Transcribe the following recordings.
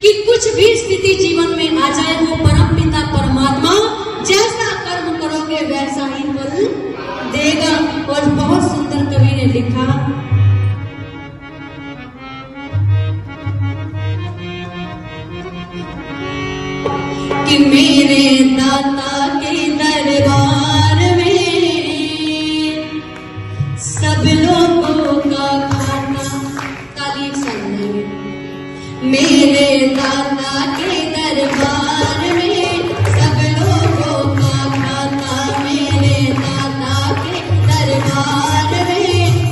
कि कुछ भी स्थिति जीवन में आ जाए, वो परम पिता परमात्मा जैसा कर्म करोगे वैसा ही फल देगा। और बहुत सुंदर कवि ने लिखा, कि मेरे दाता के दरबार में सब लोगों का खाना, ताली सुनेंगे, मेरे दाता के दरबार में सब लोगों का खाना, मेरे दाता के दरबार में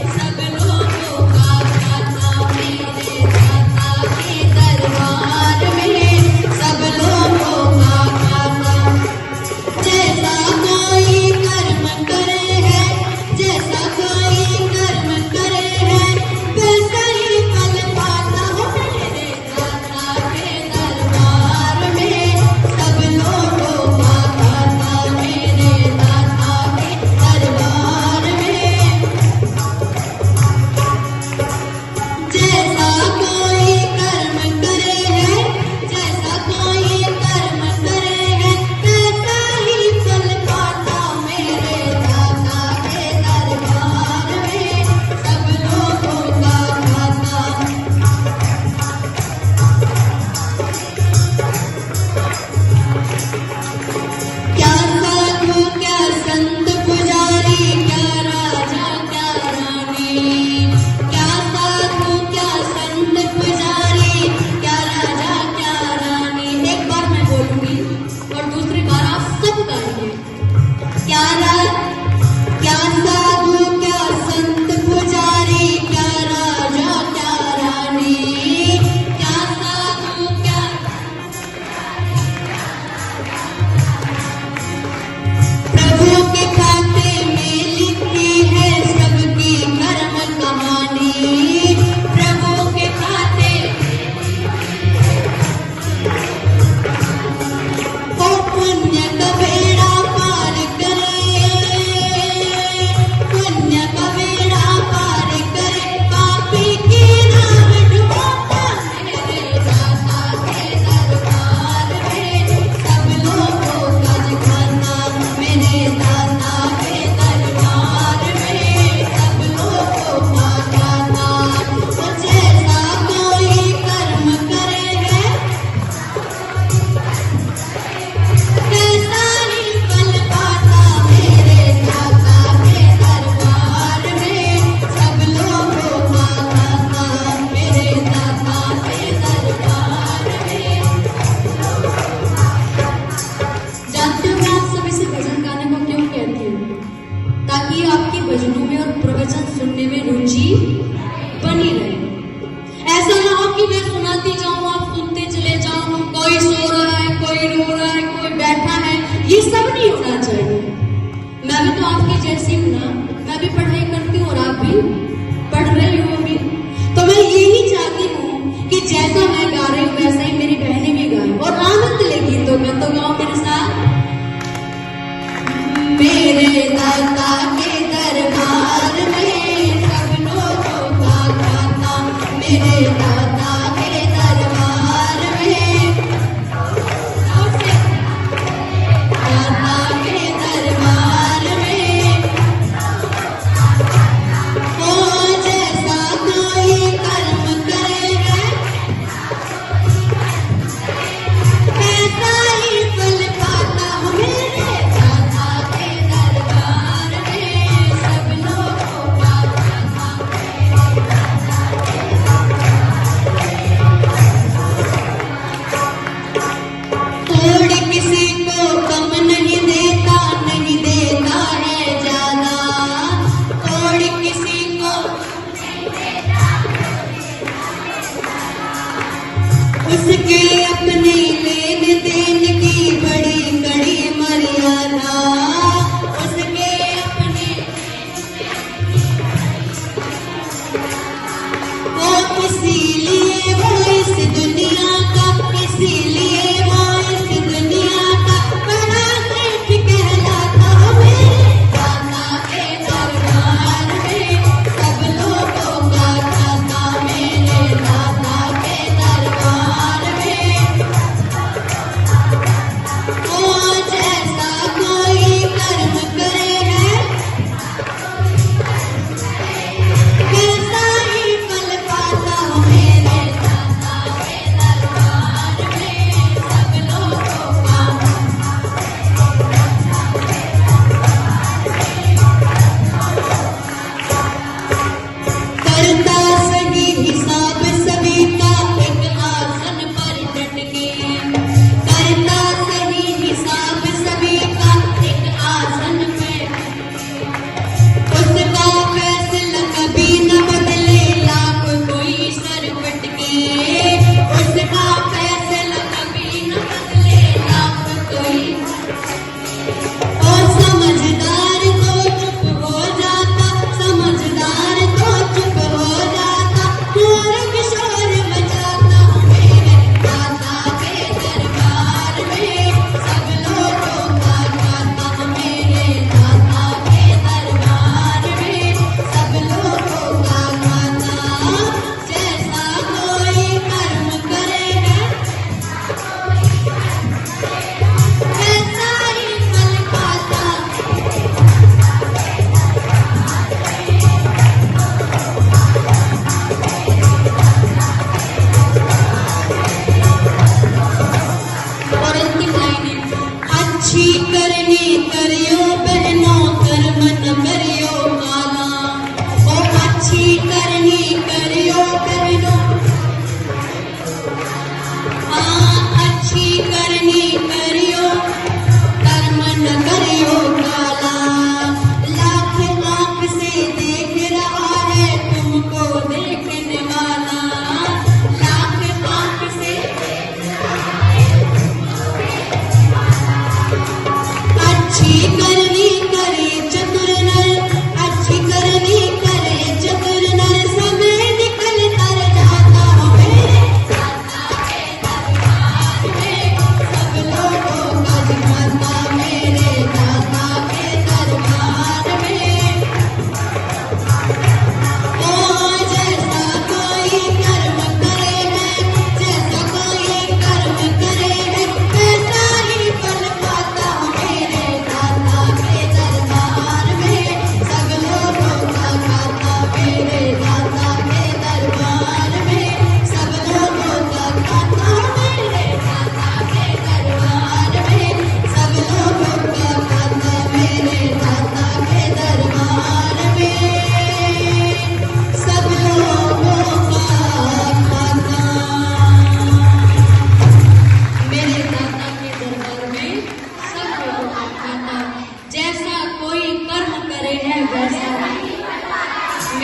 सब लोगों का खाना, मेरे दाता के दरबार में सब लोगों का खाना। जैसा कोई कर्म करे है, जैसा कोई कर्म करे है, वैसा ही फल पाता हो। मेरे दाता के दरबार में सब लोगों का खाता, मेरे दाता के दरबार में जैसा कोई कर्म करे है, जैसा कोई कर्म करे है, वैसा ही फल पाता। मेरे दाता के दरबार में सब लोगों का खाता। क्या साधु क्या संत पुजारी, क्या राजा क्या रानी, क्या साधु क्या संत पुजारी, क्या राजा क्या रानी। एक बार मैं बोलूंगी और दूसरी बार आप सब गाएंगे। क्या साधु क्या संत पुजारी, क्या राजा क्या रानी, क्या साधु क्या प्रभु के खाते में लिखी है सबकी कर्म कहानी, प्रभु के खाते ओ पुण्य का बेड़ा पार करे, पुण्य का बेड़ा पार करे, पापी की नाम डुबाता। मेरे दाता के दरबार में सब लोगों का खाना, मेरे दाता के दरबार में सब लोगों का खाना। तो जैसा कोई कर्म करे है, वैसा ही फल पाता। मेरे दाता के दरबार में सब लोगों का खाता, मेरे दाता के दरबार में। जानते हो मैं आप सभी से भजन गाने को क्यों कहती हूँ? ताकि आपकी भजनों में और प्रवचन सुनने में रुचि बनी रहे। ऐसा ना हो कि मैं सुनाती जाऊं, आप सुनते चले जाओ, कोई सो रहा है, कोई रो रहा है, कोई बैठा है, ये सब नहीं होना चाहिए। मैं भी तो आपकी जैसी हूँ ना, मैं भी पढ़ाई करती हूँ और आप भी पढ़ रही हो अभी। तो मैं यही चाहती हूँ कि जैसा मैं गा रही हूँ वैसा ही मेरी बहनें भी गाएं और आनंद ले गीतों का। तो गाओ मेरे साथ, मेरे दाता के दरबार में सब लोगों का खाता, मेरे दाता के दरबार में दाता के दरबार में ओ जैसा कोई कर्म करे है, वैसा ही फल पाता। मेरे दाता के दरबार में सब लोगों का खाता, थोड़ी किसी को कम नहीं देता, नहीं देता है ज्यादा, थोड़ी किसी को उसके अपने लेन देन की बड़ी कड़ी मर्यादा, उसके अपने वो इसीलिए वो इस दुनिया का, इसीलिए वो इस दुनिया का बड़ा सेठ कहलाता। मेरे दाता के दरबार में सब लोगों का खाता, मेरे दाता के दरबार में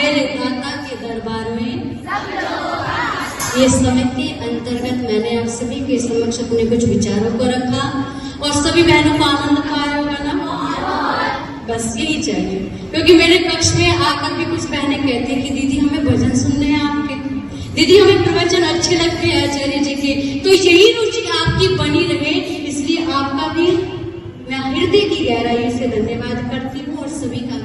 मेरे दाता के दरबार में ये समय के अंतर्गत मैंने आप सभी के समक्ष अपने कुछ विचारों को रखा और सभी बहनों को आनंद पाया होगा ना। बस यही चाहिए, क्योंकि मेरे कक्ष में आकर भी कुछ बहनें कहती कि दीदी हमें भजन सुनने हैं आपके, दीदी हमें प्रवचन अच्छे लगते हैं आचार्य जी के। तो यही रुचि आपकी बनी रहे, इसलिए आपका भी मैं हृदय की गहराई से धन्यवाद करती हूँ और सभी का